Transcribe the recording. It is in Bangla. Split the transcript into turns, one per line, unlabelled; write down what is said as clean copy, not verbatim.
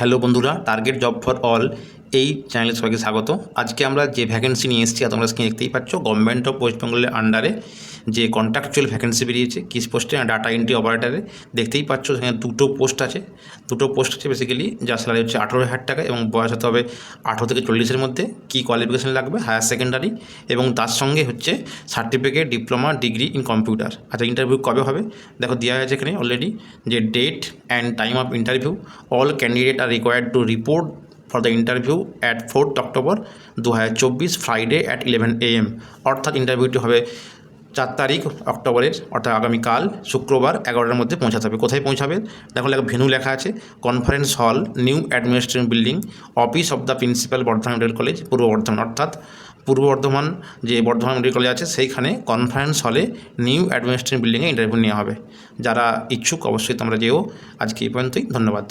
হ্যালো বন্ধুরা, টার্গেট জব ফর অল এই চ্যানেলে সবাইকে স্বাগত। আজকে আমরা যে ভ্যাকেন্সি নিয়ে এসেছি তোমরা স্ক্রিনে দেখতেই পাচ্ছ, গভর্নমেন্ট অফ ওয়েস্ট বেঙ্গলের আন্ডারে যে কন্ট্রাকচুয়াল ভ্যাকেন্সি বেরিয়েছে কিস পোস্টে ডাটা এন্ট্রি অপারেটারে। দেখতেই পাচ্ছ সেখানে দুটো পোস্ট আছে বেসিক্যালি, যার স্যালারি হচ্ছে 18,000 টাকা এবং বয়স হতে হবে 18 থেকে 40-এর মধ্যে। কী কোয়ালিফিকেশন লাগবে? হায়ার সেকেন্ডারি, এবং তার সঙ্গে হচ্ছে certificate, diploma, degree in computer. আচ্ছা, ইন্টারভিউ কবে হবে দেখো দেওয়া আছে এখানে অলরেডি, যে date and time of interview. All candidate are required to report for the interview at 4 October 2024 Friday at 11 AM। অর্থাৎ ইন্টারভিউটি হবে 4 তারিখ অক্টোবরের, অর্থাৎ আগামীকাল শুক্রবার 11টার মধ্যে পৌঁছাতে হবে। কোথায় পৌঁছাবে দেখো, ভেন্যু লেখা আছে conference hall, new administration building, office of the principal, Bardhaman medical college, পূর্ব বর্ধমান। অর্থাৎ পূর্ব বর্ধমান যে বর্ধমান মেডিকেল কলেজ আছে সেইখানে কনফারেন্স হলে নিউ অ্যাডমিনিস্ট্রেশন বিল্ডিংয়ে ইন্টারভিউ নেওয়া হবে। যারা ইচ্ছুক অবশ্যই তোমরা যেও। আজকে এই পর্যন্তই, ধন্যবাদ।